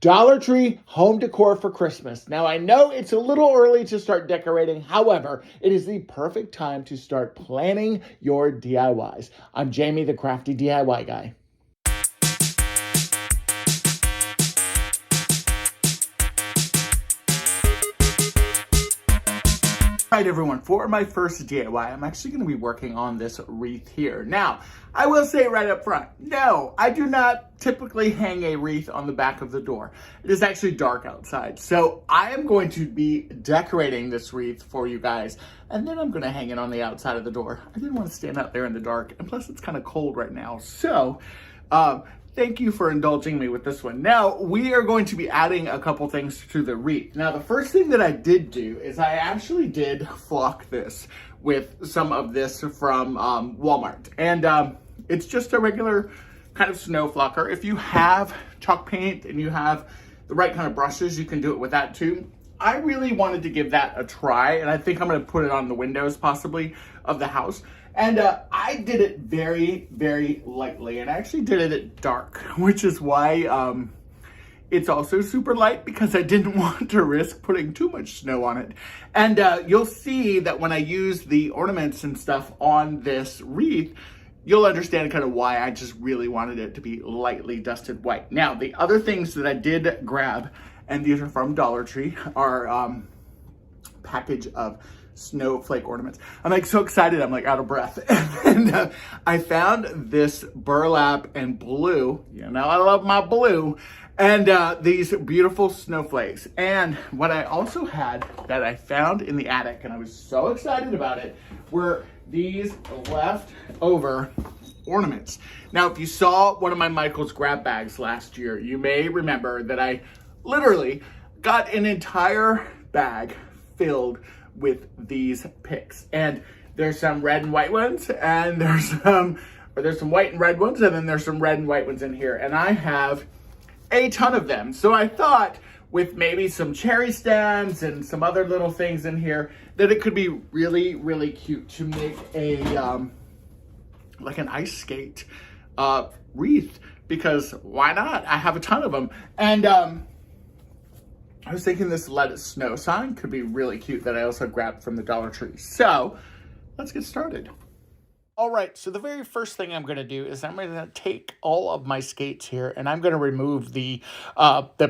Dollar Tree home decor for Christmas. Now, I know it's a little early to start decorating. However, it is the perfect time to start planning your DIYs. I'm Jamie, the Crafty DIY guy. All right, everyone, for my first DIY, I'm actually going to be working on this wreath here. Now, I will say right up front, no, I do not typically hang a wreath on the back of the door. It is actually dark outside, so I am going to be decorating this wreath for you guys, and then I'm going to hang it on the outside of the door. I didn't want to stand out there in the dark, and plus it's kind of cold right now, so thank you for indulging me with this one. Now, we are going to be adding a couple things to the wreath. Now, the first thing that I did do is I actually did flock this with some of this from Walmart. And it's just a regular kind of snow flocker. If you have chalk paint and you have the right kind of brushes, you can do it with that too. I really wanted to give that a try, and I think I'm gonna put it on the windows possibly of the house. And I did it very, very lightly, and I actually did it at dark, which is why it's also super light, because I didn't want to risk putting too much snow on it. And you'll see that when I use the ornaments and stuff on this wreath, you'll understand kind of why I just really wanted it to be lightly dusted white. Now, the other things that I did grab, and these are from Dollar Tree, are package of Snowflake ornaments. I'm like so excited, I'm like out of breath. And I found this burlap and blue, you know I love my blue, and these beautiful snowflakes. And what I also had that I found in the attic, and I was so excited about it, were these leftover ornaments. Now, if you saw one of my Michael's grab bags last year, you may remember that I literally got an entire bag filled with these picks. And there's some red and white ones, and there's some white and red ones, and then there's some red and white ones in here. And I have a ton of them. So I thought with maybe some cherry stems and some other little things in here that it could be really, really cute to make a, like an ice skate wreath, because why not? I have a ton of them. And I was thinking this let it snow sign could be really cute that I also grabbed from the Dollar Tree. So let's get started. All right, so the very first thing I'm gonna do is I'm gonna take all of my skates here, and I'm gonna remove the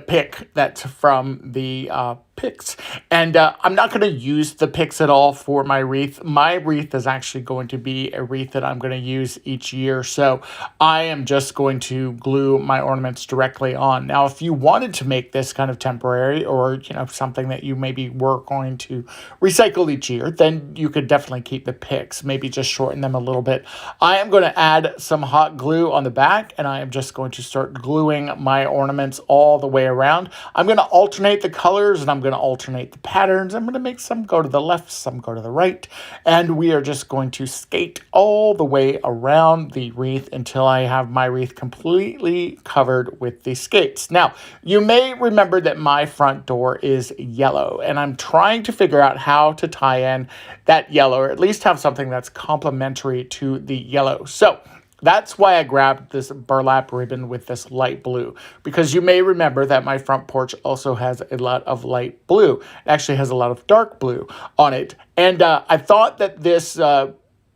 pick that's from the picks. And I'm not gonna use the picks at all for my wreath. My wreath is actually going to be a wreath that I'm gonna use each year. So I am just going to glue my ornaments directly on. Now, if you wanted to make this kind of temporary, or you know, something that you maybe were going to recycle each year, then you could definitely keep the picks, maybe just shorten them a little bit. I am going to add some hot glue on the back, and I am just going to start gluing my ornaments all the way around. I'm going to alternate the colors, and I'm going to alternate the patterns. I'm going to make some go to the left, some go to the right, and we are just going to skate all the way around the wreath until I have my wreath completely covered with the skates. Now, you may remember that my front door is yellow, and I'm trying to figure out how to tie in that yellow, or at least have something that's complementary to the yellow. So that's why I grabbed this burlap ribbon with this light blue, because you may remember that my front porch also has a lot of light blue. It actually has a lot of dark blue on it. And I thought that this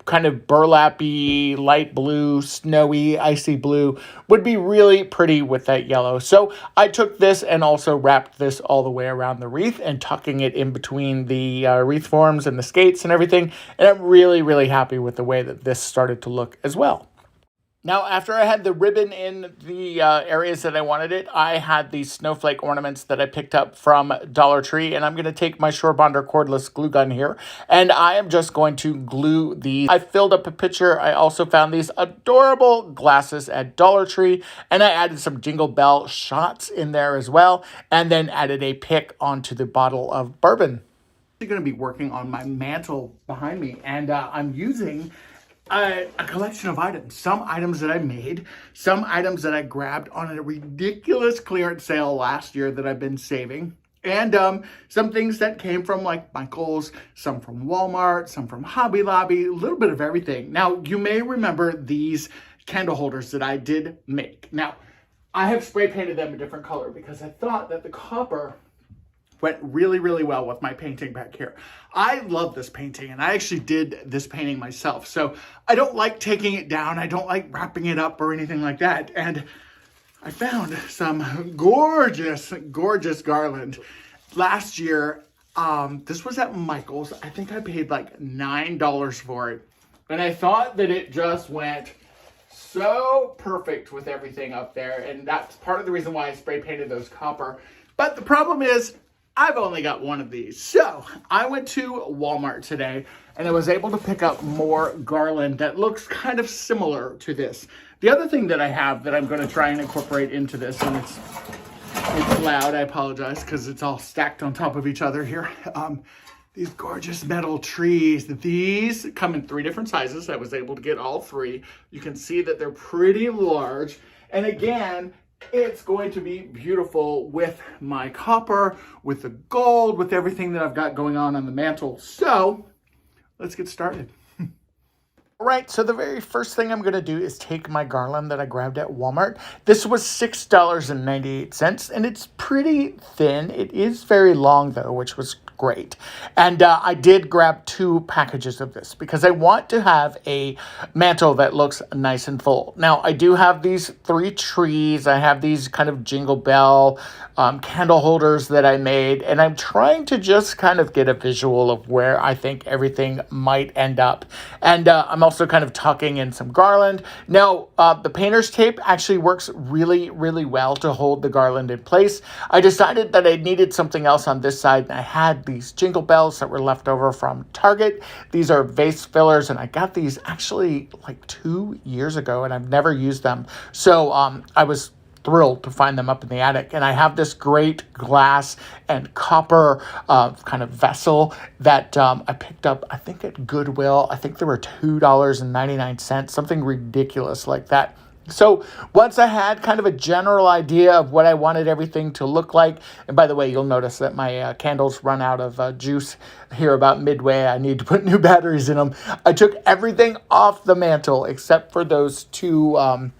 kind of burlappy, light blue, snowy, icy blue would be really pretty with that yellow. So I took this and also wrapped this all the way around the wreath and tucking it in between the wreath forms and the skates and everything. And I'm really, really happy with the way that this started to look as well. Now, after I had the ribbon in the areas that I wanted it, I had these snowflake ornaments that I picked up from Dollar Tree, and I'm going to take my Shore Bonder cordless glue gun here, and I am just going to glue these. I filled up a pitcher. I also found these adorable glasses at Dollar Tree, and I added some Jingle Bell shots in there as well, and then added a pick onto the bottle of bourbon. I'm going to be working on my mantle behind me, and I'm using a collection of items. Some items that I made, some items that I grabbed on a ridiculous clearance sale last year that I've been saving, and some things that came from like Michael's, some from Walmart, some from Hobby Lobby, a little bit of everything. Now, you may remember these candle holders that I did make. Now, I have spray painted them a different color because I thought that the copper went really, really well with my painting back here. I love this painting, and I actually did this painting myself. So I don't like taking it down. I don't like wrapping it up or anything like that. And I found some gorgeous, gorgeous garland. Last year, this was at Michael's. I think I paid like $9 for it. And I thought that it just went so perfect with everything up there. And that's part of the reason why I spray painted those copper. But the problem is, I've only got one of these. So I went to Walmart today and I was able to pick up more garland that looks kind of similar to this. The other thing that I have that I'm going to try and incorporate into this, and it's loud, I apologize, because it's all stacked on top of each other here. These gorgeous metal trees. These come in 3 different sizes. I was able to get all 3. You can see that they're pretty large. And again, it's going to be beautiful with my copper, with the gold, with everything that I've got going on the mantle. So let's get started. All right, so the very first thing I'm going to do is take my garland that I grabbed at Walmart. This was $6.98, and it's pretty thin. It is very long, though, which was great. And I did grab 2 packages of this because I want to have a mantle that looks nice and full. Now, I do have these 3 trees. I have these kind of Jingle Bell candle holders that I made, and I'm trying to just kind of get a visual of where I think everything might end up. And I'm also kind of tucking in some garland. Now, the painter's tape actually works really, really well to hold the garland in place. I decided that I needed something else on this side, and I had these Jingle Bells that were left over from Target. These are vase fillers, and I got these actually like 2 years ago, and I've never used them. So I was thrilled to find them up in the attic. And I have this great glass and copper kind of vessel that I picked up, I think at Goodwill. I think they were $2.99, something ridiculous like that. So once I had kind of a general idea of what I wanted everything to look like, and by the way, you'll notice that my candles run out of juice here about midway. I need to put new batteries in them. I took everything off the mantle except for those 2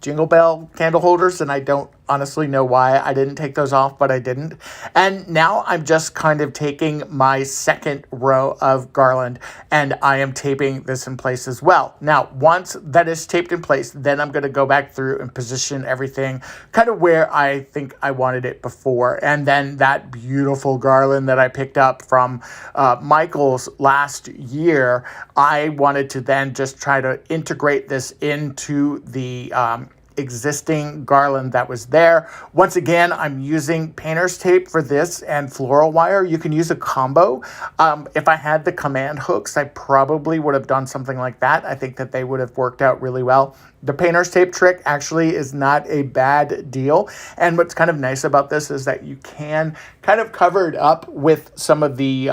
Jingle Bell candle holders, and I don't honestly know why I didn't take those off, but I didn't. And now I'm just kind of taking my second row of garland and I am taping this in place as well. Now, once that is taped in place, then I'm going to go back through and position everything kind of where I think I wanted it before. And then that beautiful garland that I picked up from Michael's last year, I wanted to then just try to integrate this into the existing garland that was there. Once again, I'm using painter's tape for this and floral wire. You can use a combo. If I had the command hooks, I probably would have done something like that. I think that they would have worked out really well. The painter's tape trick actually is not a bad deal. And what's kind of nice about this is that you can kind of cover it up with some of the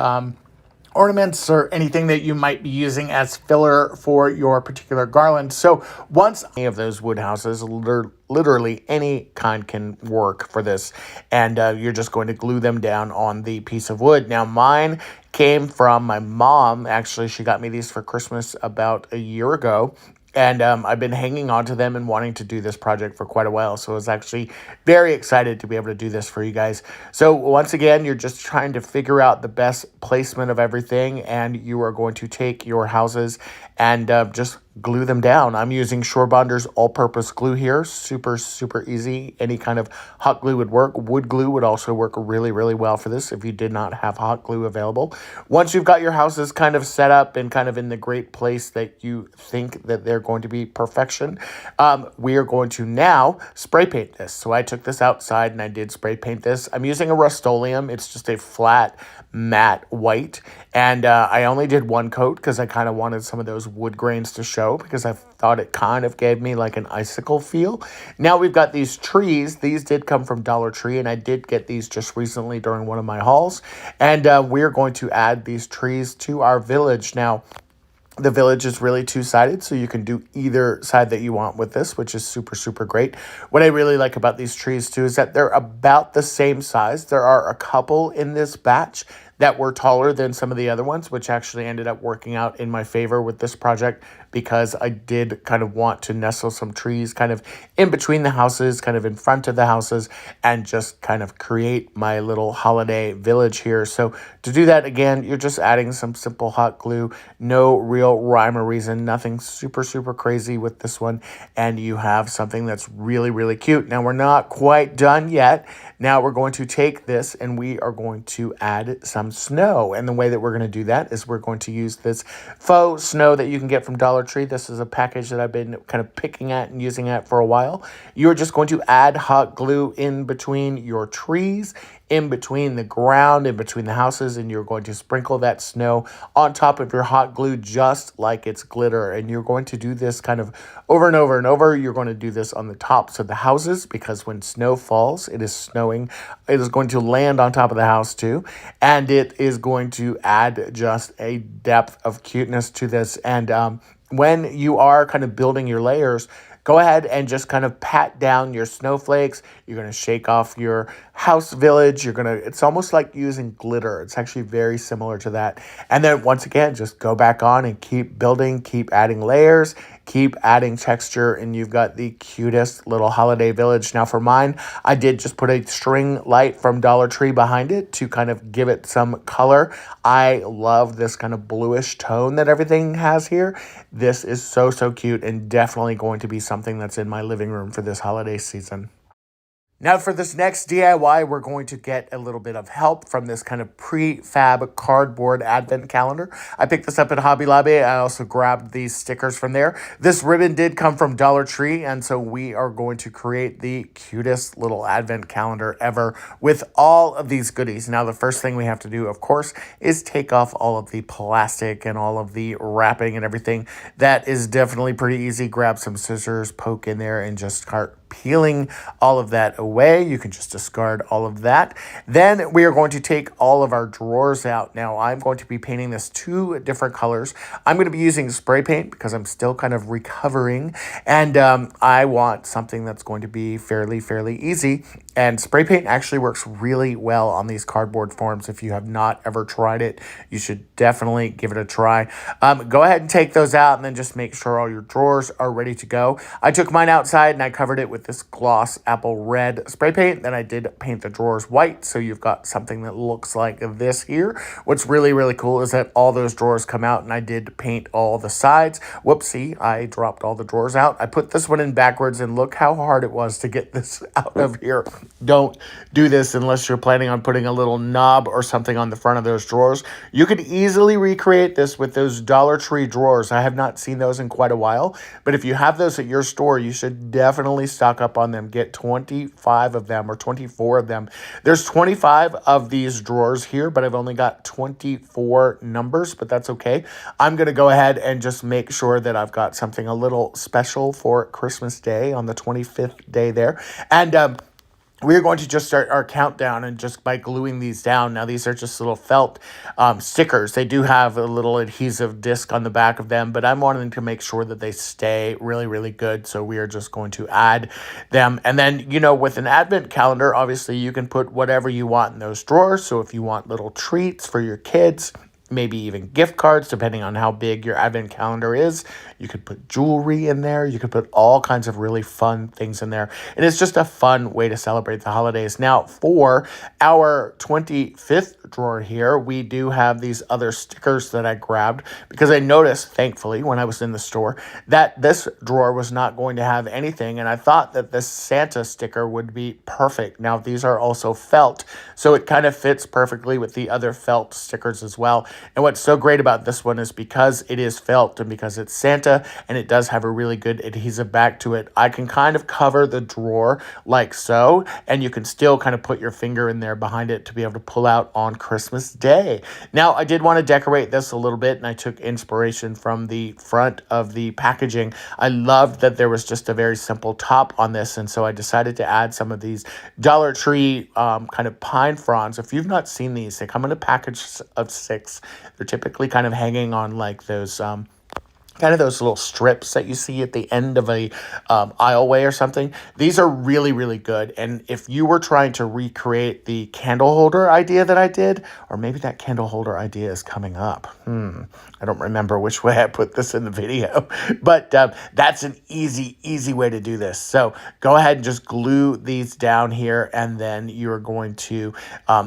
ornaments or anything that you might be using as filler for your particular garland. So once any of those wood houses, literally any kind can work for this. And you're just going to glue them down on the piece of wood. Now mine came from my mom. Actually, she got me these for Christmas about a year ago. And I've been hanging on to them and wanting to do this project for quite a while. So I was actually very excited to be able to do this for you guys. So once again, you're just trying to figure out the best placement of everything. And you are going to take your houses and just glue them down. I'm using Shore Bonder's all-purpose glue here. Super, super easy. Any kind of hot glue would work. Wood glue would also work really, really well for this if you did not have hot glue available. Once you've got your houses kind of set up and kind of in the great place that you think that they're going to be perfection, we are going to now spray paint this. So I took this outside and I did spray paint this. I'm using a Rust-Oleum. It's just a flat matte white, and I only did 1 coat because I kind of wanted some of those wood grains to show, because I thought it kind of gave me like an icicle feel. Now we've got these trees. These did come from Dollar Tree, and I did get these just recently during one of my hauls, and we're going to add these trees to our village. Now the village is really 2-sided, so you can do either side that you want with this, which is super, super great. What I really like about these trees, too, is that they're about the same size. There are a couple in this batch that were taller than some of the other ones, which actually ended up working out in my favor with this project because I did kind of want to nestle some trees kind of in between the houses, kind of in front of the houses, and just kind of create my little holiday village here. So to do that, again, you're just adding some simple hot glue, no real rhyme or reason, nothing super, super crazy with this one. And you have something that's really, really cute. Now, we're not quite done yet. Now we're going to take this and we are going to add some snow. And the way that we're going to do that is we're going to use this faux snow that you can get from Dollar Tree. This is a package that I've been kind of picking at and using at for a while. You're just going to add hot glue in between your trees, in between the ground, in between the houses, and you're going to sprinkle that snow on top of your hot glue just like it's glitter. And you're going to do this kind of over and over and over. You're going to do this on the tops of the houses because when snow falls, it is snowing. It is going to land on top of the house too. And it is going to add just a depth of cuteness to this. And when you are kind of building your layers, go ahead and just kind of pat down your snowflakes. You're going to shake off your house village. It's almost like using glitter. It's actually very similar to that. And then once again, just go back on and keep building, keep adding layers, keep adding texture, and you've got the cutest little holiday village. Now for mine, I did just put a string light from Dollar Tree behind it to kind of give it some color. I love this kind of bluish tone that everything has here. This is so, so cute and definitely going to be something that's in my living room for this holiday season. Now for this next DIY, we're going to get a little bit of help from this kind of prefab cardboard advent calendar. I picked this up at Hobby Lobby. I also grabbed these stickers from there. This ribbon did come from Dollar Tree, and so we are going to create the cutest little advent calendar ever with all of these goodies. Now the first thing we have to do, of course, is take off all of the plastic and all of the wrapping and everything. That is definitely pretty easy. Grab some scissors, poke in there, and just start peeling all of that away. You can just discard all of that. Then we are going to take all of our drawers out. Now I'm going to be painting this 2 different colors. I'm going to be using spray paint because I'm still kind of recovering, and I want something that's going to be fairly easy. And spray paint actually works really well on these cardboard forms. If you have not ever tried it, you should definitely give it a try. Go ahead and take those out and then just make sure all your drawers are ready to go. I took mine outside and I covered it with this gloss apple red spray paint. Then I did paint the drawers white, so you've got something that looks like this here. What's really cool is that all those drawers come out, and I did paint all the sides. Whoopsie, I dropped all the drawers out. I put this one in backwards, and look how hard it was to get this out of here. Don't do this unless you're planning on putting a little knob or something on the front of those drawers. You could easily recreate this with those Dollar Tree drawers. I have not seen those in quite a while, but if you have those at your store, you should definitely stock up on them. Get 25 of them or 24 of them. There's 25 of these drawers here, but I've only got 24 numbers, but that's okay. I'm going to go ahead and just make sure that I've got something a little special for Christmas Day on the 25th day there. And we're going to just start our countdown, and just by gluing these down. Now, these are just little felt stickers. They do have a little adhesive disc on the back of them, but I'm wanting to make sure that they stay really good. So we are just going to add them. And then, with an advent calendar, obviously you can put whatever you want in those drawers. So if you want little treats for your kids, maybe even gift cards, depending on how big your advent calendar is. You could put jewelry in there. You could put all kinds of really fun things in there. And it's just a fun way to celebrate the holidays. Now, for our 25th drawer here, we do have these other stickers that I grabbed because I noticed, thankfully, when I was in the store, that this drawer was not going to have anything. And I thought that this Santa sticker would be perfect. Now, these are also felt, so it kind of fits perfectly with the other felt stickers as well. And what's so great about this one is because it is felt and because it's Santa and it does have a really good adhesive back to it, I can kind of cover the drawer like so, and you can still kind of put your finger in there behind it to be able to pull out on Christmas Day. Now, I did want to decorate this a little bit, and I took inspiration from the front of the packaging. I loved that there was just a very simple top on this, and so I decided to add some of these Dollar Tree kind of pine fronds. If you've not seen these, they come in a package of 6. They're typically kind of hanging on like those kind of those little strips that you see at the end of a aisleway or something. These are really, really good. And if you were trying to recreate the candle holder idea that I did, or maybe that candle holder idea is coming up. I don't remember which way I put this in the video, but that's an easy way to do this. So go ahead and just glue these down here, and then you're going to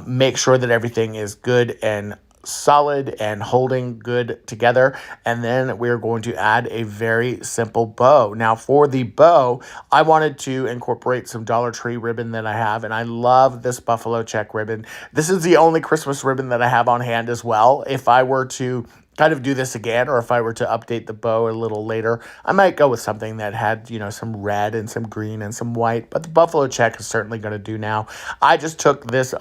make sure that everything is good and solid and holding good together. And then we're going to add a very simple bow. Now for the bow, I wanted to incorporate some Dollar Tree ribbon that I have, and I love this buffalo check ribbon. This is the only Christmas ribbon that I have on hand as well. If I were to kind of do this again, or if I were to update the bow a little later, I might go with something that had, some red and some green and some white, but the buffalo check is certainly going to do now. I just took this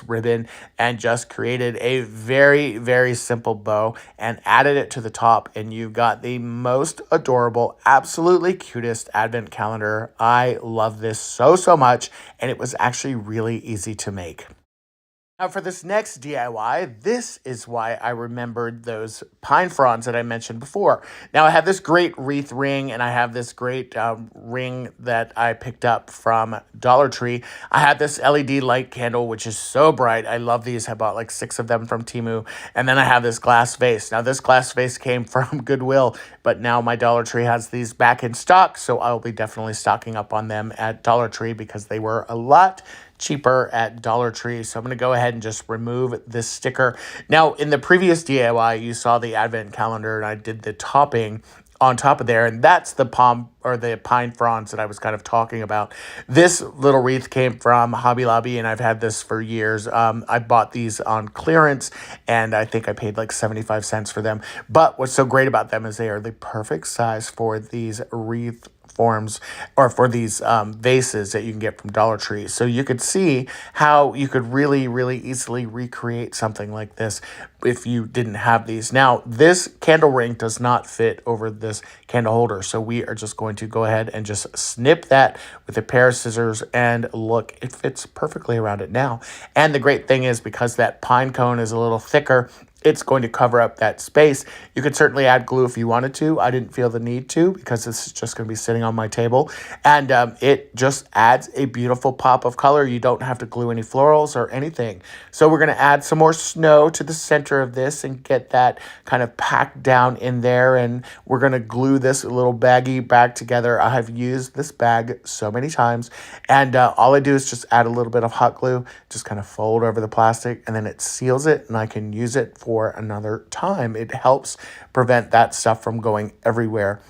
ribbon and just created a very, very simple bow and added it to the top, and you've got the most adorable, absolutely cutest advent calendar. I love this so much, and it was actually really easy to make. Now for this next DIY, this is why I remembered those pine fronds that I mentioned before. Now I have this great wreath ring, and I have this great ring that I picked up from Dollar Tree. I had this LED light candle, which is so bright. I love these. I bought like 6 of them from Temu. And then I have this glass vase. Now this glass vase came from Goodwill, but now my Dollar Tree has these back in stock, so I'll be definitely stocking up on them at Dollar Tree because they were a lot cheaper at Dollar Tree. So I'm going to go ahead and just remove this sticker. Now, in the previous DIY, you saw the advent calendar, and I did the topping on top of there, and that's the the pine fronds that I was kind of talking about. This little wreath came from Hobby Lobby, and I've had this for years. I bought these on clearance, and I think I paid like 75 cents for them. But what's so great about them is they are the perfect size for these wreath forms, or for these vases that you can get from Dollar Tree. So you could see how you could really, really easily recreate something like this if you didn't have these. Now, this candle ring does not fit over this candle holder, so we are just going to go ahead and just snip that with a pair of scissors, and look, it fits perfectly around it now. And the great thing is, because that pine cone is a little thicker, it's going to cover up that space. You could certainly add glue if you wanted to. I didn't feel the need to because this is just going to be sitting on my table. And it just adds a beautiful pop of color. You don't have to glue any florals or anything. So we're going to add some more snow to the center of this and get that kind of packed down in there. And we're going to glue this little baggie back together. I have used this bag so many times. And all I do is just add a little bit of hot glue, just kind of fold over the plastic, and then it seals it, and I can use it for another time. It helps prevent that stuff from going everywhere.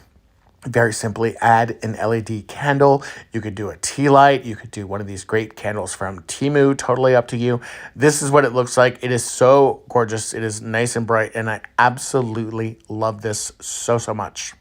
Very simply add an LED candle. You could do a tea light. You could do one of these great candles from Temu. Totally up to you. This is what it looks like. It is so gorgeous. It is nice and bright, and I absolutely love this so much.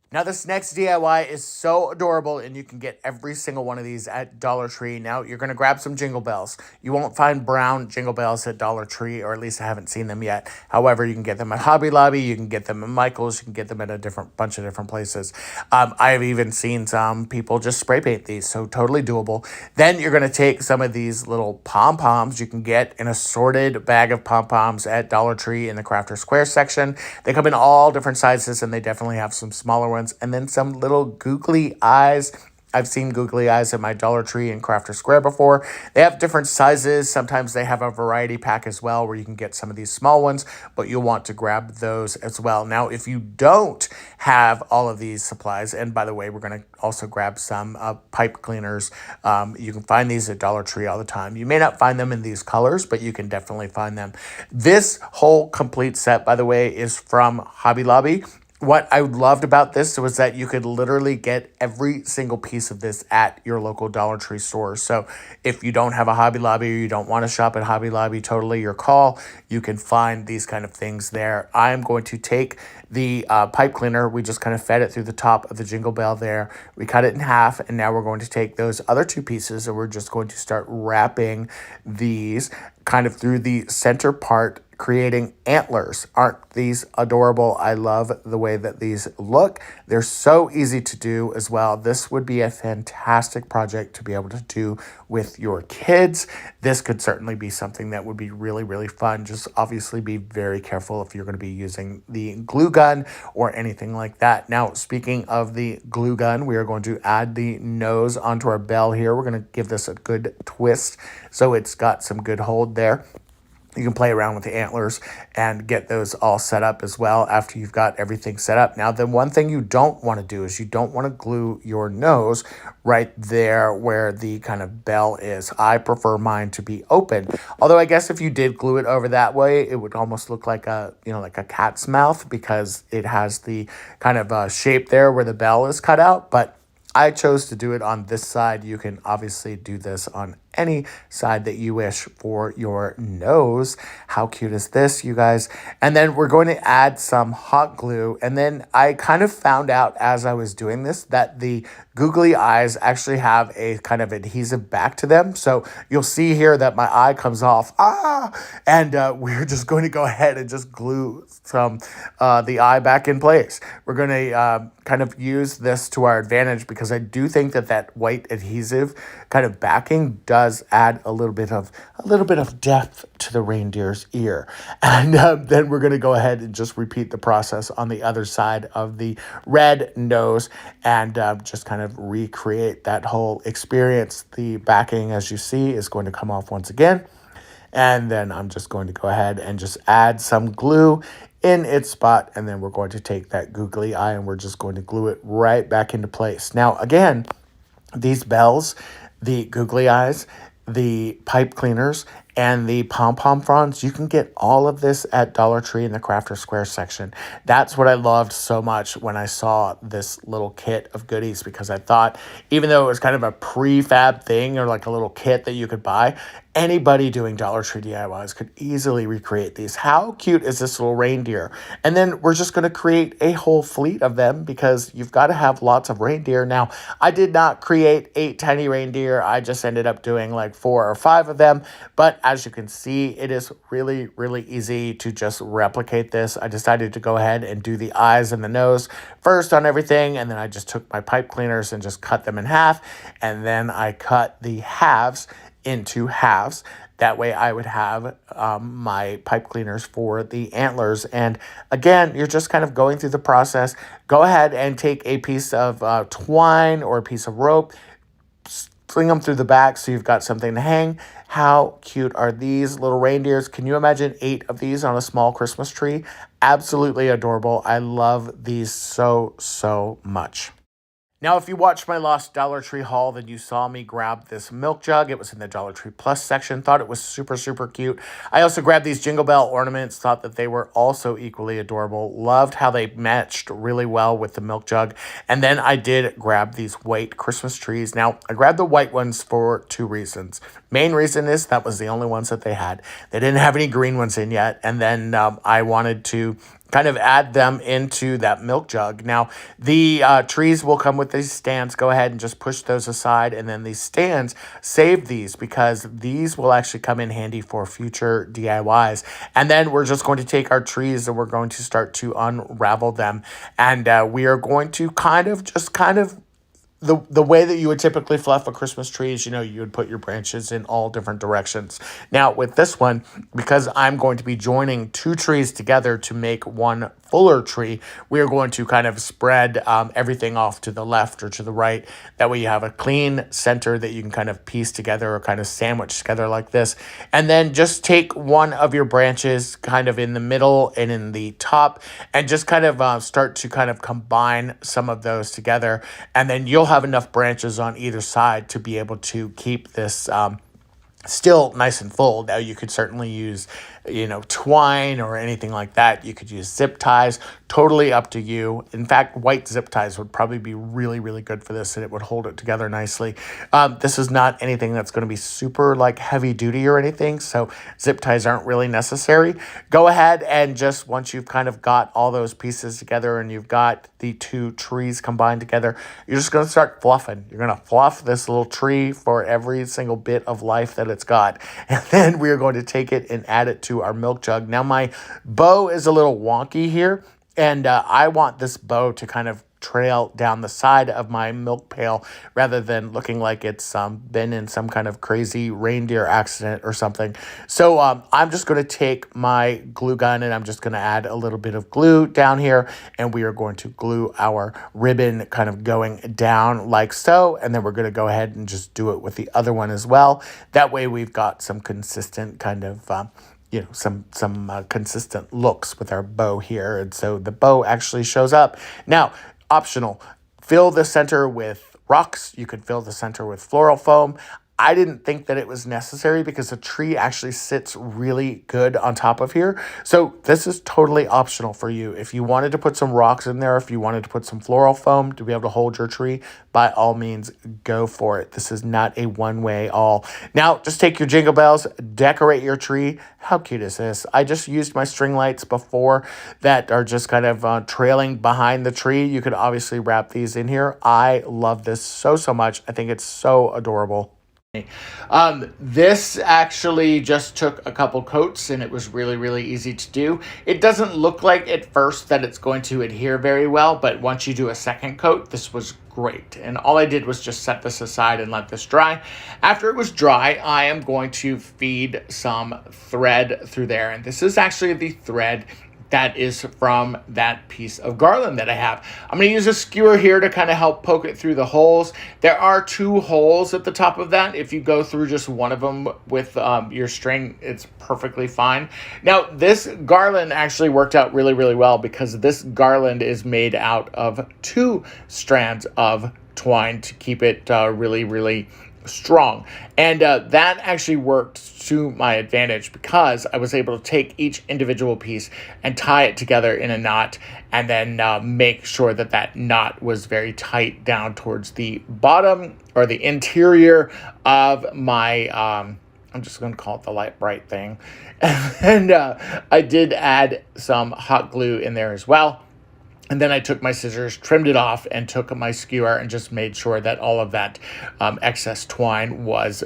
Now this next DIY is so adorable, and you can get every single one of these at Dollar Tree. Now you're going to grab some Jingle Bells. You won't find brown Jingle Bells at Dollar Tree, or at least I haven't seen them yet. However, you can get them at Hobby Lobby, you can get them at Michael's, you can get them at a bunch of different places. I've even seen some people just spray paint these, so totally doable. Then you're going to take some of these little pom-poms. You can get an assorted bag of pom-poms at Dollar Tree in the Crafter Square section. They come in all different sizes, and they definitely have some smaller ones, and then some little googly eyes. I've seen googly eyes at my Dollar Tree and Crafter Square before. They have different sizes. Sometimes they have a variety pack as well, where you can get some of these small ones, but you'll want to grab those as well. Now, if you don't have all of these supplies, and by the way, we're going to also grab some pipe cleaners. You can find these at Dollar Tree all the time. You may not find them in these colors, but you can definitely find them. This whole complete set, by the way, is from Hobby Lobby. What I loved about this was that you could literally get every single piece of this at your local Dollar Tree store. So if you don't have a Hobby Lobby, or you don't want to shop at Hobby Lobby, totally your call. You can find these kind of things there. I'm going to take the pipe cleaner. We just kind of fed it through the top of the Jingle Bell there. We cut it in half, and now we're going to take those other two pieces, and we're just going to start wrapping these kind of through the center part, creating antlers. Aren't these adorable? I love the way that these look. They're so easy to do as well. This would be a fantastic project to be able to do with your kids. This could certainly be something that would be really, really fun. Just obviously be very careful if you're going to be using the glue gun or anything like that. Now, speaking of the glue gun, we are going to add the nose onto our bell here. We're going to give this a good twist so it's got some good hold there. You can play around with the antlers and get those all set up as well after you've got everything set up. Now, the one thing you don't want to do is you don't want to glue your nose right there where the kind of bell is. I prefer mine to be open. Although I guess if you did glue it over that way, it would almost look like a, like a cat's mouth because it has the kind of shape there where the bell is cut out. But I chose to do it on this side. You can obviously do this on any side that you wish for your nose. How cute is this, you guys? And then we're going to add some hot glue. And then I kind of found out as I was doing this that the googly eyes actually have a kind of adhesive back to them. So you'll see here that my eye comes off. And we're just going to go ahead and just glue some the eye back in place. We're going to kind of use this to our advantage because I do think that that white adhesive kind of backing does add a little bit of depth to the reindeer's ear. And then we're going to go ahead and just repeat the process on the other side of the red nose and just kind of recreate that whole experience. The backing, as you see, is going to come off once again. And then I'm just going to go ahead and just add some glue in its spot. And then we're going to take that googly eye and we're just going to glue it right back into place. Now, again, these bells, the googly eyes, the pipe cleaners, and the pom-pom fronds, you can get all of this at Dollar Tree in the Crafter Square section. That's what I loved so much when I saw this little kit of goodies because I thought, even though it was kind of a prefab thing or like a little kit that you could buy, anybody doing Dollar Tree DIYs could easily recreate these. How cute is this little reindeer? And then we're just going to create a whole fleet of them because you've got to have lots of reindeer. Now, I did not create 8 tiny reindeer. I just ended up doing like 4 or 5 of them. But as you can see, it is really, really easy to just replicate this. I decided to go ahead and do the eyes and the nose first on everything. And then I just took my pipe cleaners and just cut them in half. And then I cut the halves into halves. That way I would have my pipe cleaners for the antlers. And again, you're just kind of going through the process. Go ahead and take a piece of twine or a piece of rope, sling them through the back so you've got something to hang. How cute are these little reindeers? Can you imagine 8 of these on a small Christmas tree? Absolutely adorable. I love these so, so much. Now, if you watched my last Dollar Tree haul, then you saw me grab this milk jug. It was in the Dollar Tree Plus section. Thought it was super, super cute. I also grabbed these Jingle Bell ornaments. Thought that they were also equally adorable. Loved how they matched really well with the milk jug. And then I did grab these white Christmas trees. Now, I grabbed the white ones for 2 reasons. Main reason is that was the only ones that they had. They didn't have any green ones in yet. And then I wanted to kind of add them into that milk jug. Now, the trees will come with these stands. Go ahead and just push those aside. And then these stands, save these because these will actually come in handy for future DIYs. And then we're just going to take our trees and we're going to start to unravel them. And we are going to kind of the way that you would typically fluff a Christmas tree is, you would put your branches in all different directions. Now, with this one, because I'm going to be joining 2 trees together to make one fuller tree, we are going to kind of spread everything off to the left or to the right. That way you have a clean center that you can kind of piece together or kind of sandwich together like this. And then just take one of your branches kind of in the middle and in the top and just kind of start to kind of combine some of those together. And then you'll have enough branches on either side to be able to keep this still nice and full. Now, you could certainly use twine or anything like that. You could use zip ties, totally up to you. In fact, white zip ties would probably be really, really good for this and it would hold it together nicely. This is not anything that's going to be super like heavy duty or anything, so zip ties aren't really necessary. Go ahead and just once you've kind of got all those pieces together and you've got the 2 trees combined together, you're just going to start fluffing. You're going to fluff this little tree for every single bit of life that it's got. And then we are going to take it and add it to our milk jug. Now my bow is a little wonky here, and I want this bow to kind of trail down the side of my milk pail rather than looking like it's been in some kind of crazy reindeer accident or something. So I'm just going to take my glue gun and I'm just going to add a little bit of glue down here, and we are going to glue our ribbon kind of going down like so, and then we're going to go ahead and just do it with the other one as well. That way we've got some consistent kind of some consistent looks with our bow here. And so the bow actually shows up. Now, optional, fill the center with rocks. You could fill the center with floral foam. I didn't think that it was necessary because the tree actually sits really good on top of here. So this is totally optional for you. If you wanted to put some rocks in there, if you wanted to put some floral foam to be able to hold your tree, by all means, go for it. This is not a one-way all. Now, just take your Jingle Bells, decorate your tree. How cute is this? I just used my string lights before that are just kind of trailing behind the tree. You could obviously wrap these in here. I love this so much. I think it's so adorable. This actually just took a couple coats and it was really easy to do. It doesn't look like at first that it's going to adhere very well, but once you do a second coat, this was great. And all I did was just set this aside and let this dry. After it was dry, I am going to feed some thread through there. And this is actually the thread that is from that piece of garland that I have. I'm going to use a skewer here to kind of help poke it through the holes. There are 2 holes at the top of that. If you go through just one of them with your string, it's perfectly fine. Now, this garland actually worked out really well because this garland is made out of 2 strands of twine to keep it really strong. And that actually worked to my advantage because I was able to take each individual piece and tie it together in a knot and then make sure that that knot was very tight down towards the bottom or the interior of my I'm just going to call it the light bright thing. And I did add some hot glue in there as well. And then I took my scissors, trimmed it off, and took my skewer and just made sure that all of that excess twine was,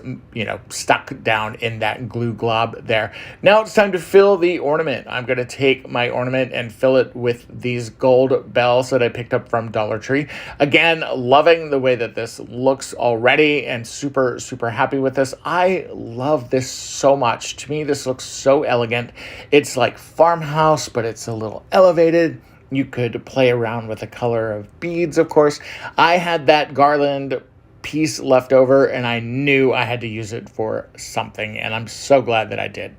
stuck down in that glue glob there. Now it's time to fill the ornament. I'm going to take my ornament and fill it with these gold bells that I picked up from Dollar Tree. Again, loving the way that this looks already and super happy with this. I love this so much. To me, this looks so elegant. It's like farmhouse, but it's a little elevated. You could play around with the color of beads, of course. I had that garland piece left over, and I knew I had to use it for something, and I'm so glad that I did.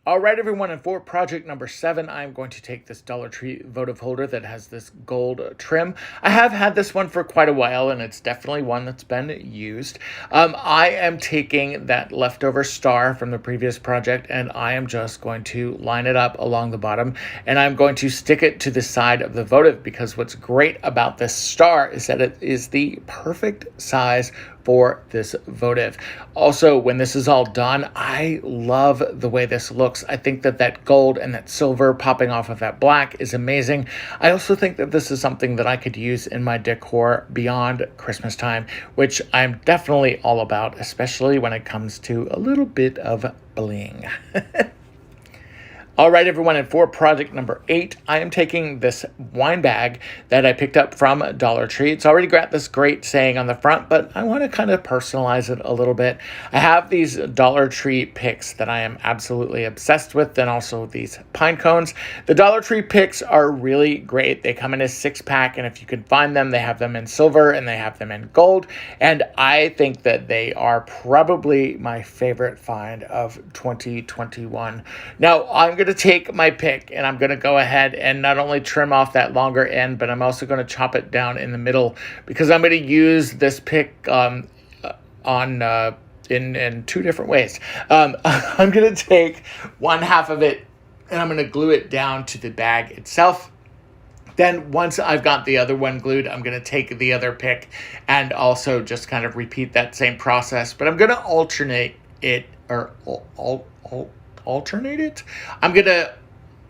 All right, everyone, and for project number 7, I'm going to take this Dollar Tree votive holder that has this gold trim. I have had this one for quite a while, and it's definitely one that's been used. I am taking that leftover star from the previous project, and I am just going to line it up along the bottom, and I'm going to stick it to the side of the votive because what's great about this star is that it is the perfect size for this votive. Also, when this is all done, I love the way this looks. I think that that gold and that silver popping off of that black is amazing. I also think that this is something that I could use in my decor beyond Christmas time, which I'm definitely all about, especially when it comes to a little bit of bling. All right, everyone, and for project number 8, I am taking this wine bag that I picked up from Dollar Tree. It's already got this great saying on the front, but I want to kind of personalize it a little bit. I have these Dollar Tree picks that I am absolutely obsessed with, and also these pine cones. The Dollar Tree picks are really great. They come in a 6-pack, and if you can find them, they have them in silver and they have them in gold, and I think that they are probably my favorite find of 2021. Now, I'm going to take my pick and I'm going to go ahead and not only trim off that longer end, but I'm also going to chop it down in the middle because I'm going to use this pick in 2 different ways. I'm going to take one half of it and I'm going to glue it down to the bag itself. Then once I've got the other one glued, I'm going to take the other pick and also just kind of repeat that same process, but I'm going to alternate it or alternate it. I'm going to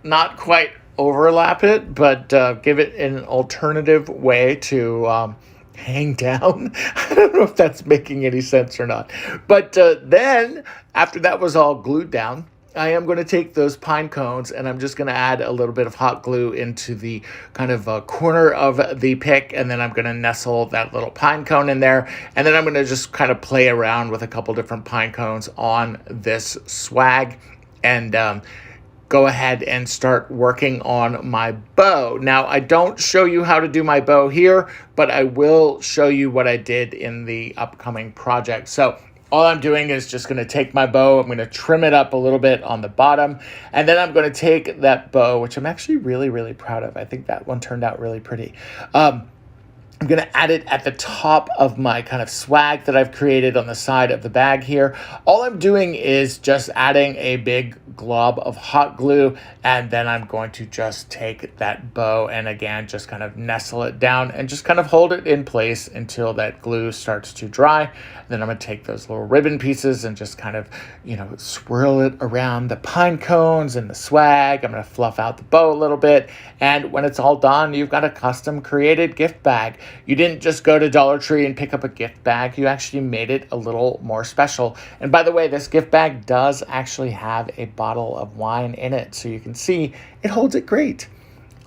not quite overlap it, but give it an alternative way to hang down. I don't know if that's making any sense or not. But then after that was all glued down, I am going to take those pine cones and I'm just going to add a little bit of hot glue into the kind of corner of the pick. And then I'm going to nestle that little pine cone in there. And then I'm going to just kind of play around with a couple different pine cones on this swag and go ahead and start working on my bow. Now, I don't show you how to do my bow here, but I will show you what I did in the upcoming project. So all I'm doing is just going to take my bow, I'm going to trim it up a little bit on the bottom, and then I'm going to take that bow, which I'm actually really, really proud of. I think that one turned out really pretty. I'm going to add it at the top of my kind of swag that I've created on the side of the bag here. All I'm doing is just adding a big glob of hot glue, and then I'm going to just take that bow and again, just kind of nestle it down and just kind of hold it in place until that glue starts to dry. Then I'm going to take those little ribbon pieces and just kind of, swirl it around the pine cones and the swag. I'm going to fluff out the bow a little bit. And when it's all done, you've got a custom created gift bag. You didn't just go to Dollar Tree and pick up a gift bag. You actually made it a little more special. And by the way, this gift bag does actually have a bottle of wine in it. So you can see it holds it great.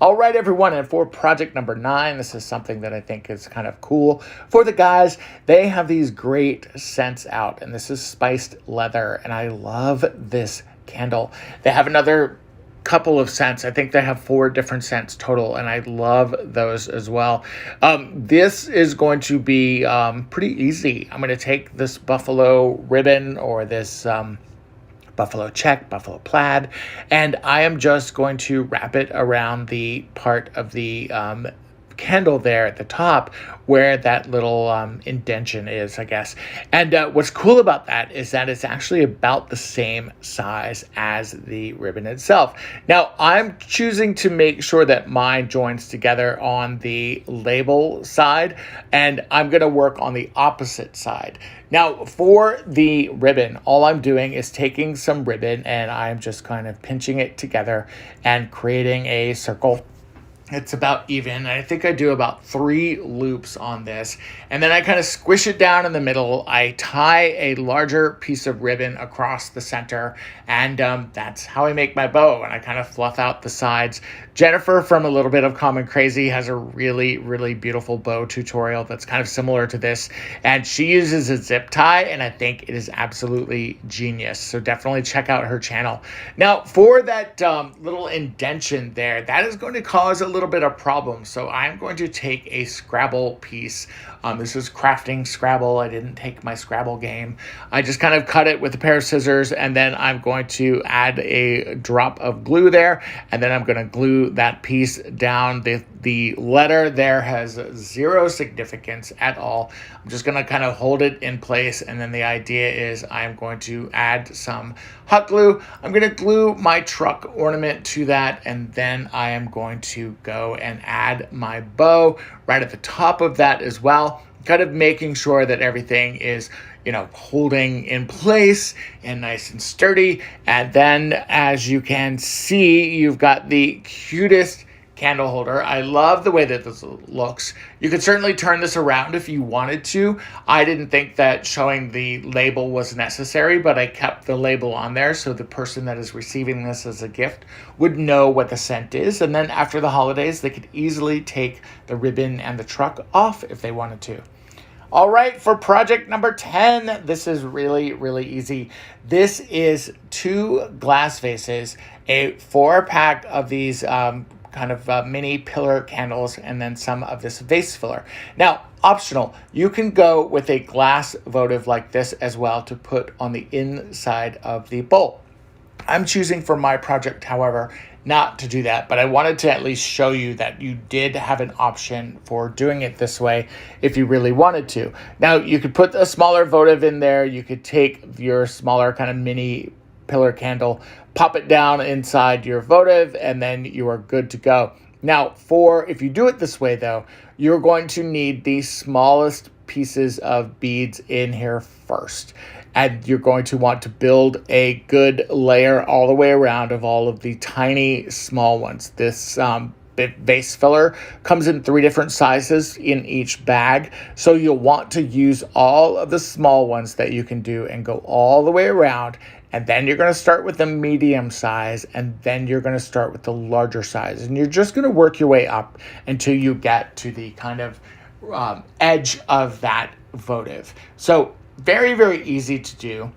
All right, everyone, and for project number 9, this is something that I think is kind of cool. For the guys, they have these great scents out, and this is spiced leather, and I love this candle. They have another couple of scents. I think they have 4 different scents total, and I love those as well. This is going to be pretty easy. I'm going to take this buffalo ribbon or this buffalo check, buffalo plaid, and I am just going to wrap it around the part of the candle there at the top where that little indention is, I guess. And what's cool about that is that it's actually about the same size as the ribbon itself. Now, I'm choosing to make sure that mine joins together on the label side, and I'm going to work on the opposite side. Now, for the ribbon, all I'm doing is taking some ribbon and I'm just kind of pinching it together and creating a circle. It's about even. I think I do about 3 loops on this. And then I kind of squish it down in the middle. I tie a larger piece of ribbon across the center. And that's how I make my bow. And I kind of fluff out the sides. Jennifer from A Little Bit of Common Crazy has a really, really beautiful bow tutorial that's kind of similar to this. And she uses a zip tie. And I think it is absolutely genius. So definitely check out her channel. Now, for that little indention there, that is going to cause a little bit of problem. So I'm going to take a Scrabble piece. This is crafting Scrabble. I didn't take my Scrabble game. I just kind of cut it with a pair of scissors, and then I'm going to add a drop of glue there, and then I'm going to glue that piece down. The letter there has 0 significance at all. I'm just going to kind of hold it in place, and then the idea is I'm going to add some hot glue. I'm going to glue my truck ornament to that, and then I am going to go and add my bow right at the top of that as well, kind of making sure that everything is holding in place and nice and sturdy. And then, as you can see, you've got the cutest candle holder. I love the way that this looks. You could certainly turn this around if you wanted to. I didn't think that showing the label was necessary, but I kept the label on there so the person that is receiving this as a gift would know what the scent is. And then after the holidays, they could easily take the ribbon and the truck off if they wanted to. All right, for project number 10, this is really, really easy. This is 2 glass vases, a 4-pack of these kind of mini pillar candles, and then some of this vase filler. Now, optional, you can go with a glass votive like this as well to put on the inside of the bowl. I'm choosing for my project, however, not to do that, but I wanted to at least show you that you did have an option for doing it this way if you really wanted to. Now, you could put a smaller votive in there. You could take your smaller kind of mini pillar candle, pop it down inside your votive, and then you are good to go. Now, if you do it this way, though, you're going to need the smallest pieces of beads in here first. And you're going to want to build a good layer all the way around of all of the tiny small ones. This base filler. Comes in 3 different sizes in each bag. So you'll want to use all of the small ones that you can do and go all the way around. And then you're going to start with the medium size, and then you're going to start with the larger size. And you're just going to work your way up until you get to the kind of edge of that votive. So very, very easy to do.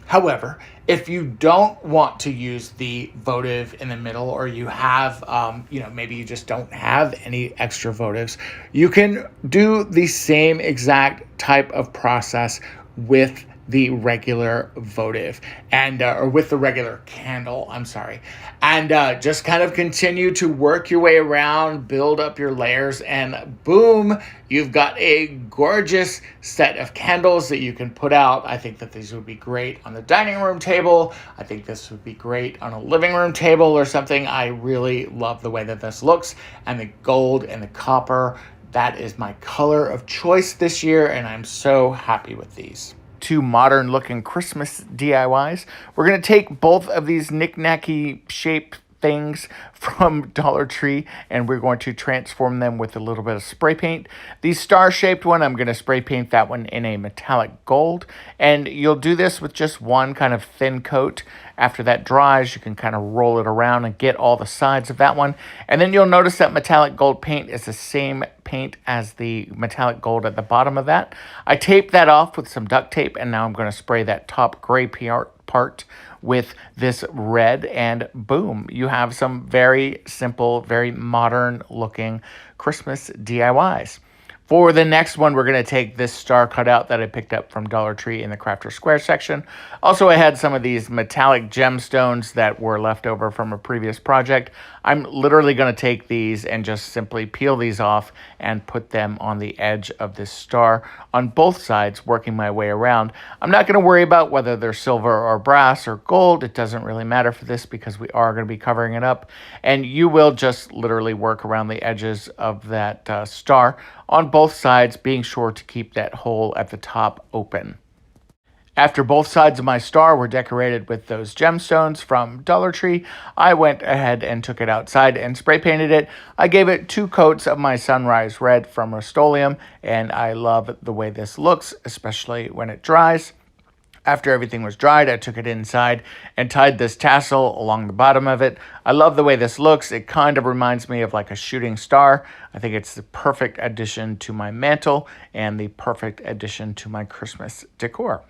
However, if you don't want to use the votive in the middle, or you have, maybe you just don't have any extra votives, you can do the same exact type of process with the regular votive and or with the regular candle, and just kind of continue to work your way around, build up your layers, and boom, you've got a gorgeous set of candles that you can put out. I think that these would be great on the dining room table. I think this would be great on a living room table or something. I really love the way that this looks, and the gold and the copper, that is my color of choice this year, and I'm so happy with these. 2 modern looking Christmas DIYs. We're going to take both of these knick-knacky shape things from Dollar Tree, and we're going to transform them with a little bit of spray paint. The star-shaped one, I'm going to spray paint that one in a metallic gold, and you'll do this with just one kind of thin coat. After that dries, you can kind of roll it around and get all the sides of that one. And then you'll notice that metallic gold paint is the same paint as the metallic gold at the bottom of that. I taped that off with some duct tape, and now I'm going to spray that top gray part with this red, and boom, you have some very simple, very modern looking Christmas DIYs. For the next one, we're going to take this star cutout that I picked up from Dollar Tree in the Crafter Square section. Also, I had some of these metallic gemstones that were left over from a previous project. I'm literally going to take these and just simply peel these off and put them on the edge of this star on both sides, working my way around. I'm not going to worry about whether they're silver or brass or gold. It doesn't really matter for this because we are going to be covering it up. And you will just literally work around the edges of that star on both sides, being sure to keep that hole at the top open. After both sides of my star were decorated with those gemstones from Dollar Tree, I went ahead and took it outside and spray painted it. I gave it 2 coats of my Sunrise Red from Rust-Oleum, and I love the way this looks, especially when it dries. After everything was dried, I took it inside and tied this tassel along the bottom of it. I love the way this looks. It kind of reminds me of like a shooting star. I think it's the perfect addition to my mantle and the perfect addition to my Christmas decor.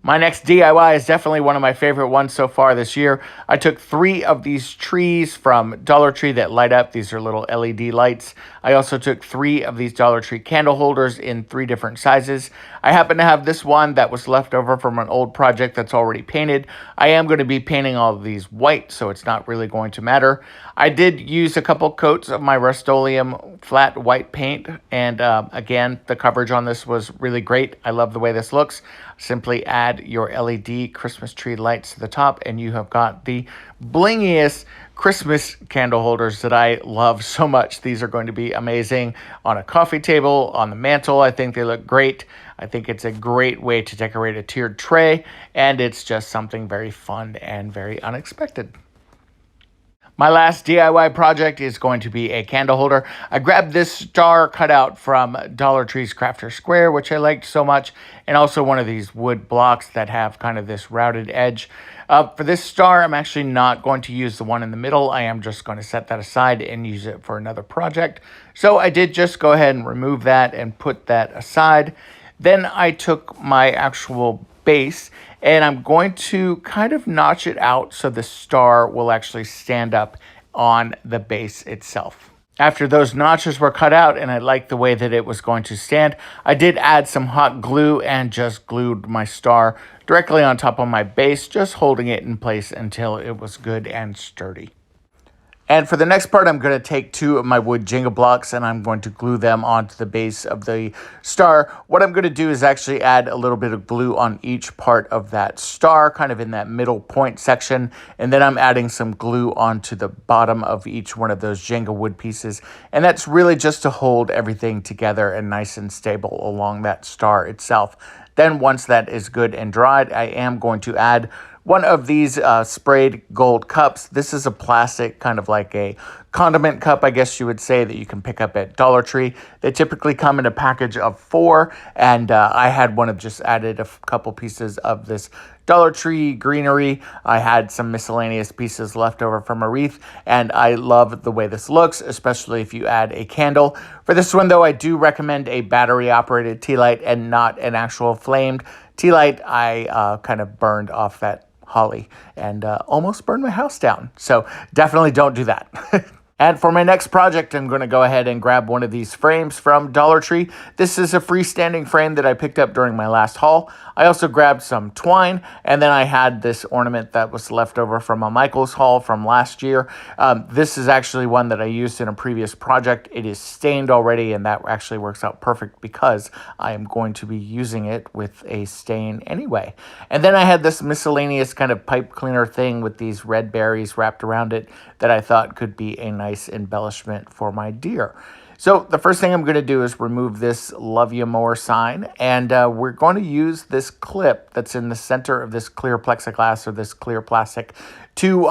My next DIY is definitely one of my favorite ones so far this year. I took 3 of these trees from Dollar Tree that light up. These are little LED lights. I also took 3 of these Dollar Tree candle holders in 3 different sizes. I happen to have this one that was left over from an old project that's already painted. I am going to be painting all of these white, so it's not really going to matter. I did use a couple coats of my Rust-Oleum flat white paint, and again, the coverage on this was really great. I love the way this looks. Simply add your LED Christmas tree lights to the top, and you have got the blingiest Christmas candle holders that I love so much. These are going to be amazing on a coffee table, on the mantle. I think they look great. I think it's a great way to decorate a tiered tray, and it's just something very fun and very unexpected. My last DIY project is going to be a candle holder. I grabbed this star cutout from Dollar Tree's Crafter Square, which I liked so much, and also one of these wood blocks that have kind of this routed edge. For this star, I'm actually not going to use the one in the middle. I am just going to set that aside and use it for another project. So I did just go ahead and remove that and put that aside. Then I took my actual base, and I'm going to kind of notch it out so the star will actually stand up on the base itself. After those notches were cut out and I liked the way that it was going to stand, I did add some hot glue and just glued my star directly on top of my base, just holding it in place until it was good and sturdy. And for the next part, I'm going to take 2 of my wood Jingle blocks and I'm going to glue them onto the base of the star. What I'm going to do is actually add a little bit of glue on each part of that star, kind of in that middle point section. And then I'm adding some glue onto the bottom of each one of those Jingle wood pieces. And that's really just to hold everything together and nice and stable along that star itself. Then once that is good and dried, I am going to add one of these sprayed gold cups. This is a plastic, kind of like a condiment cup, I guess you would say, that you can pick up at Dollar Tree. They typically come in a package of 4, and I had one of just added a couple pieces of this Dollar Tree greenery. I had some miscellaneous pieces left over from a wreath, and I love the way this looks, especially if you add a candle. For this one, though, I do recommend a battery-operated tea light and not an actual flamed tea light. I kind of burned off that holly and almost burned my house down. So definitely don't do that. And for my next project, I'm going to go ahead and grab one of these frames from Dollar Tree. This is a freestanding frame that I picked up during my last haul. I also grabbed some twine, and then I had this ornament that was left over from a Michael's haul from last year. This is actually one that I used in a previous project. It is stained already, and that actually works out perfect because I am going to be using it with a stain anyway. And then I had this miscellaneous kind of pipe cleaner thing with these red berries wrapped around it that I thought could be a nice embellishment for my deer. So the first thing I'm going to do is remove this Love You More sign, and we're going to use this clip that's in the center of this clear plexiglass or this clear plastic to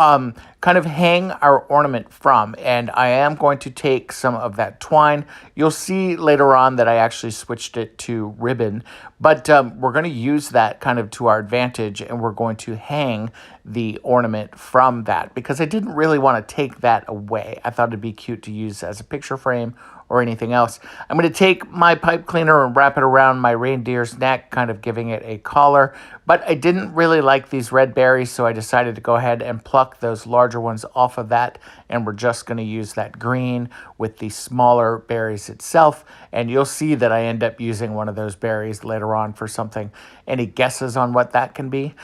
kind of hang our ornament from. And I am going to take some of that twine. You'll see later on that I actually switched it to ribbon, but we're going to use that kind of to our advantage, and we're going to hang the ornament from that because I didn't really want to take that away. I thought it'd be cute to use as a picture frame or anything else. I'm going to take my pipe cleaner and wrap it around my reindeer's neck, kind of giving it a collar. But I didn't really like these red berries, so I decided to go ahead and pluck those larger ones off of that. And we're just going to use that green with the smaller berries itself. And you'll see that I end up using one of those berries later on for something. Any guesses on what that can be?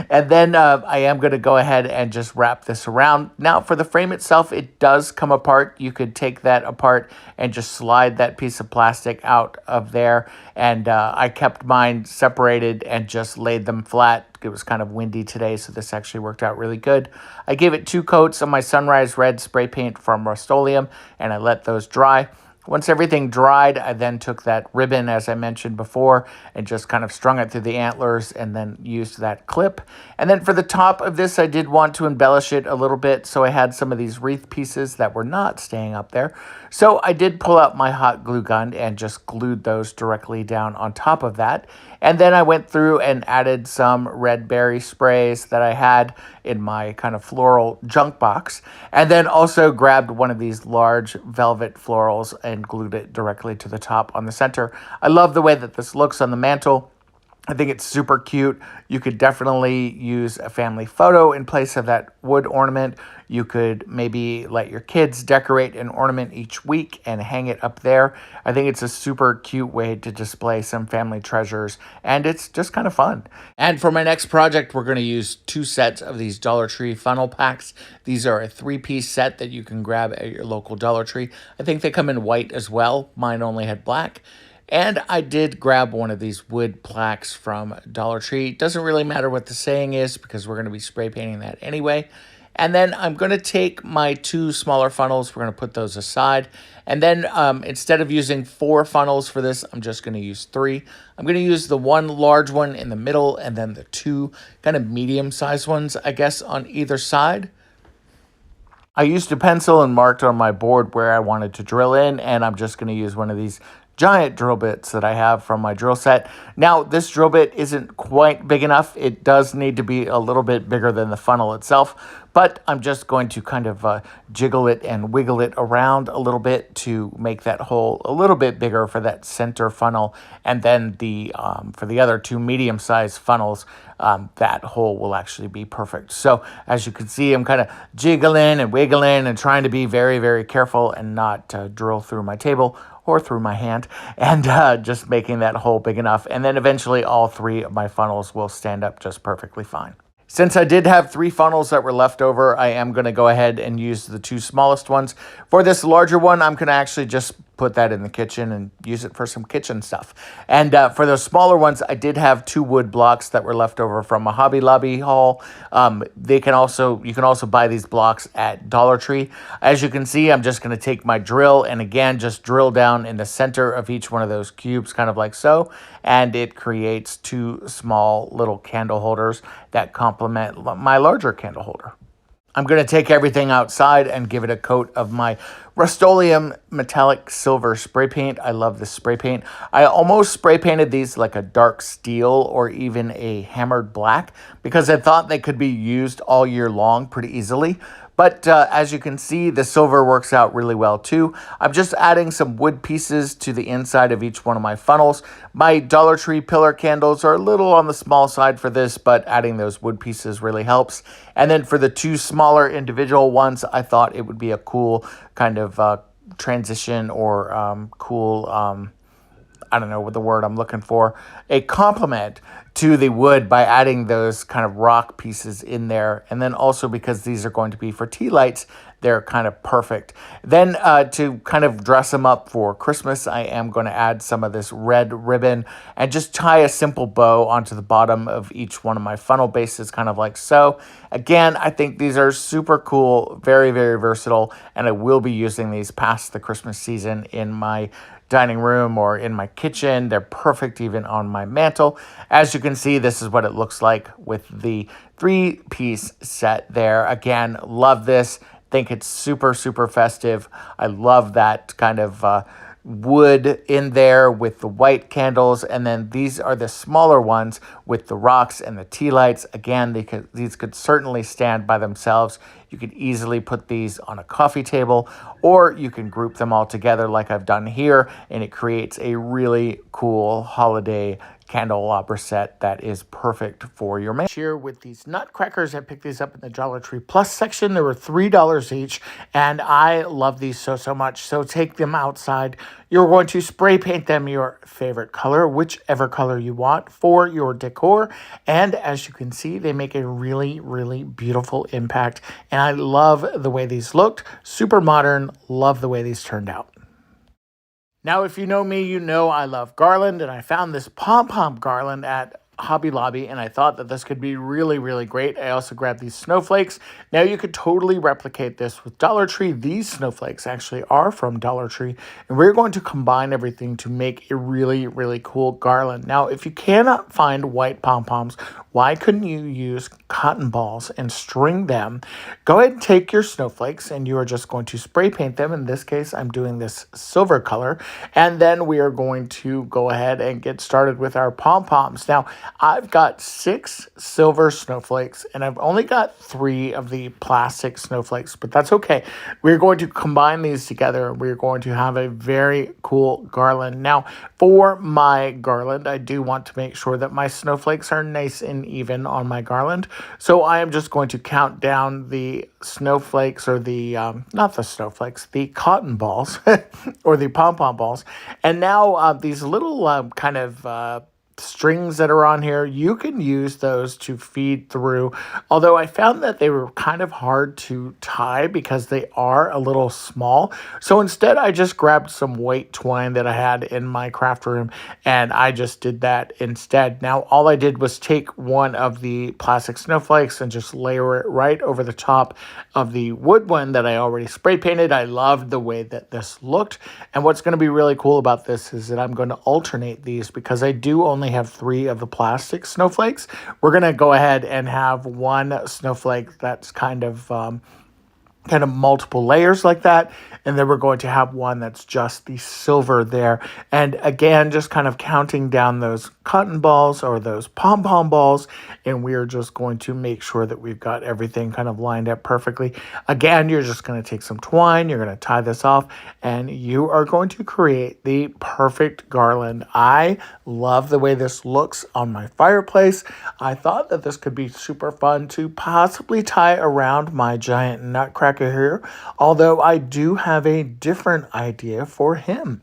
And then I am going to go ahead and just wrap this around. Now for the frame itself, it does come apart. You could take that apart and just slide that piece of plastic out of there. And I kept mine separated and just laid them flat. It was kind of windy today, so this actually worked out really good. I gave it 2 coats of my Sunrise Red spray paint from Rust-Oleum, and I let those dry. Once everything dried, I then took that ribbon, as I mentioned before, and just kind of strung it through the antlers and then used that clip. And then for the top of this, I did want to embellish it a little bit, so I had some of these wreath pieces that were not staying up there. So I did pull out my hot glue gun and just glued those directly down on top of that. And then I went through and added some red berry sprays that I had in my kind of floral junk box. And then also grabbed one of these large velvet florals and glued it directly to the top on the center. I love the way that this looks on the mantle. I think it's super cute. You could definitely use a family photo in place of that wood ornament. You could maybe let your kids decorate an ornament each week and hang it up there. I think it's a super cute way to display some family treasures, and it's just kind of fun. And for my next project, we're going to use 2 sets of these Dollar Tree funnel packs. These are a 3-piece set that you can grab at your local Dollar Tree. I think they come in white as well. Mine only had black. And I did grab one of these wood plaques from Dollar Tree. It doesn't really matter what the saying is because we're going to be spray painting that anyway. And then I'm going to take my 2 smaller funnels. We're going to put those aside. And then instead of using 4 funnels for this, I'm just going to use 3. I'm going to use the 1 large one in the middle and then the 2 kind of medium-sized ones, I guess, on either side. I used a pencil and marked on my board where I wanted to drill in, and I'm just going to use one of these giant drill bits that I have from my drill set. Now, this drill bit isn't quite big enough. It does need to be a little bit bigger than the funnel itself, but I'm just going to kind of jiggle it and wiggle it around a little bit to make that hole a little bit bigger for that center funnel. And then for the other 2 medium-sized funnels, that hole will actually be perfect. So as you can see, I'm kind of jiggling and wiggling and trying to be very, very careful and not drill through my table or through my hand, and just making that hole big enough. And then eventually all 3 of my funnels will stand up just perfectly fine. Since I did have 3 funnels that were left over, I am going to go ahead and use the 2 smallest ones. For this larger one, I'm going to actually just put that in the kitchen and use it for some kitchen stuff. And for those smaller ones, I did have 2 wood blocks that were left over from a Hobby Lobby haul. You can also buy these blocks at Dollar Tree. As you can see, I'm just going to take my drill and again just drill down in the center of each one of those cubes, kind of like so, and it creates 2 small little candle holders that complement my larger candle holder. I'm going to take everything outside and give it a coat of my Rust-Oleum metallic silver spray paint. I love this spray paint. I almost spray painted these like a dark steel or even a hammered black because I thought they could be used all year long pretty easily. But as you can see, the silver works out really well too. I'm just adding some wood pieces to the inside of each one of my funnels. My Dollar Tree pillar candles are a little on the small side for this, but adding those wood pieces really helps. And then for the two smaller individual ones, I thought it would be a cool kind of transition or cool, I don't know what the word I'm looking for, a complement to the wood by adding those kind of rock pieces in there. And then also because these are going to be for tea lights, they're kind of perfect. Then to kind of dress them up for Christmas, I am going to add some of this red ribbon and just tie a simple bow onto the bottom of each one of my funnel bases, kind of like so. Again, I think these are super cool, very, very versatile, and I will be using these past the Christmas season in my dining room or in my kitchen. They're perfect even on my mantle. As you can see, this is what it looks like with the 3-piece set there. Again, love this. Think it's super, super festive. I love that kind of wood in there with the white candles, and then these are the smaller ones with the rocks and the tea lights. Again, these could certainly stand by themselves. You could easily put these on a coffee table, or you can group them all together like I've done here, and it creates a really cool holiday candelabra set that is perfect for your man. Here with these nutcrackers, I picked these up in the Dollar Tree Plus section. They were $3 each, and I love these so much. So take them outside. You're going to spray paint them your favorite color, whichever color you want for your decor. And as you can see, they make a really, really beautiful impact. And I love the way these looked. Super modern. Love the way these turned out. Now, if you know me, you know I love garland, and I found this pom-pom garland at Hobby Lobby, and I thought that this could be really, really great. I also grabbed these snowflakes. Now, you could totally replicate this with Dollar Tree. These snowflakes actually are from Dollar Tree, and we're going to combine everything to make a really, really cool garland. Now, if you cannot find white pom-poms, why couldn't you use cotton balls and string them? Go ahead and take your snowflakes, and you are just going to spray paint them. In this case, I'm doing this silver color, and then we are going to go ahead and get started with our pom-poms. Now, I've got 6 silver snowflakes, and I've only got 3 of the plastic snowflakes, but that's okay. We're going to combine these together, and we're going to have a very cool garland. Now, for my garland, I do want to make sure that my snowflakes are nice and even on my garland. So I am just going to count down the snowflakes, or the, not the snowflakes, the cotton balls, or the pom-pom balls. And now these little kind of strings that are on here, you can use those to feed through, although I found that they were kind of hard to tie because they are a little small. So instead, I just grabbed some white twine that I had in my craft room, and I just did that instead. Now, all I did was take one of the plastic snowflakes and just layer it right over the top of the wood one that I already spray painted. I loved the way that this looked, and what's going to be really cool about this is that I'm going to alternate these because I do only have 3 of the plastic snowflakes. We're going to go ahead and have one snowflake that's kind of multiple layers like that, and then we're going to have one that's just the silver there. And again, just kind of counting down those cotton balls or those pom-pom balls, and we are just going to make sure that we've got everything kind of lined up perfectly. Again, you're just going to take some twine, you're going to tie this off, and you are going to create the perfect garland. I love the way this looks on my fireplace. I thought that this could be super fun to possibly tie around my giant nutcracker here, although I do have a different idea for him.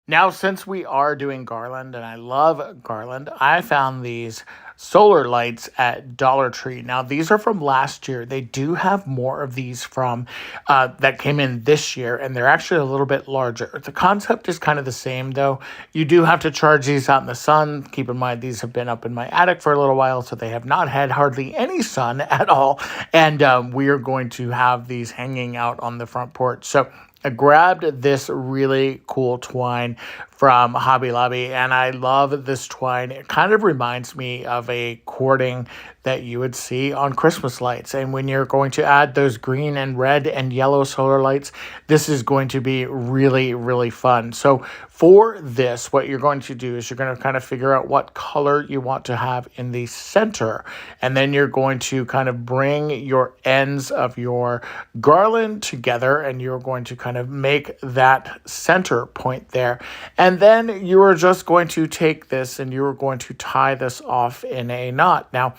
Now, since we are doing garland, and I love garland, I found these solar lights at Dollar Tree. Now, these are from last year. They do have more of these from that came in this year, and they're actually a little bit larger. The concept is kind of the same, though. You do have to charge these out in the sun. Keep in mind, these have been up in my attic for a little while, so they have not had hardly any sun at all, and we are going to have these hanging out on the front porch. So I grabbed this really cool twine from Hobby Lobby, and I love this twine. It kind of reminds me of a cording that you would see on Christmas lights. And when you're going to add those green and red and yellow solar lights, this is going to be really, really fun. So for this, what you're going to do is you're going to kind of figure out what color you want to have in the center. And then you're going to kind of bring your ends of your garland together, and you're going to kind of make that center point there. And then you are just going to take this and you're going to tie this off in a knot. Now,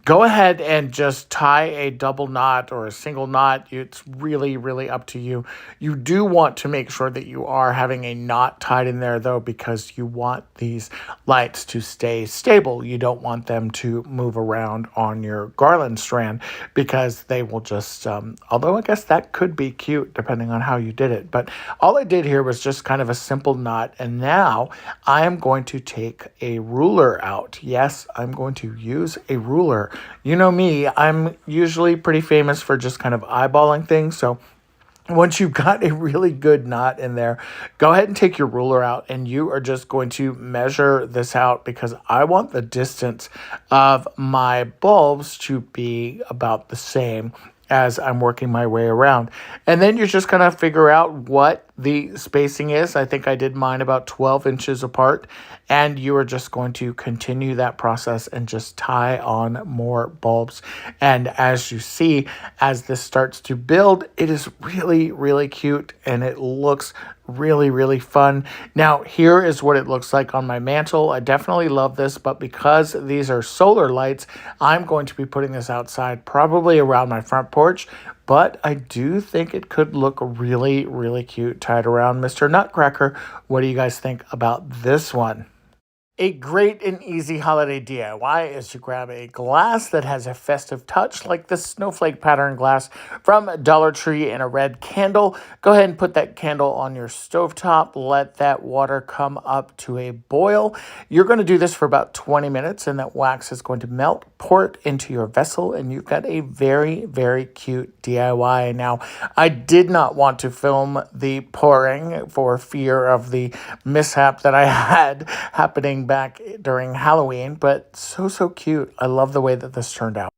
go ahead and just tie a double knot or a single knot. It's really, really up to you. You do want to make sure that you are having a knot tied in there, though, because you want these lights to stay stable. You don't want them to move around on your garland strand, because they will just, although I guess that could be cute depending on how you did it. But all I did here was just kind of a simple knot. And now I am going to take a ruler out. Yes, I'm going to use a ruler. You know me, I'm usually pretty famous for just kind of eyeballing things. So once you've got a really good knot in there, go ahead and take your ruler out, and you are just going to measure this out, because I want the distance of my bulbs to be about the same as I'm working my way around. And then you're just going to figure out what the spacing is. I think I did mine about 12 inches apart. And you are just going to continue that process and just tie on more bulbs. And as you see, as this starts to build, it is really, really cute, and it looks really, really fun. Now, here is what it looks like on my mantle. I definitely love this, but because these are solar lights, I'm going to be putting this outside, probably around my front porch. But I do think it could look really, really cute tied around Mr. Nutcracker. What do you guys think about this one? A great and easy holiday DIY is to grab a glass that has a festive touch, like the snowflake pattern glass from Dollar Tree, and a red candle. Go ahead and put that candle on your stovetop. Let that water come up to a boil. You're going to do this for about 20 minutes, and that wax is going to melt. Pour it into your vessel, and you've got a very, very cute DIY. Now, I did not want to film the pouring for fear of the mishap that I had happening back during Halloween, but so cute. I love the way that this turned out.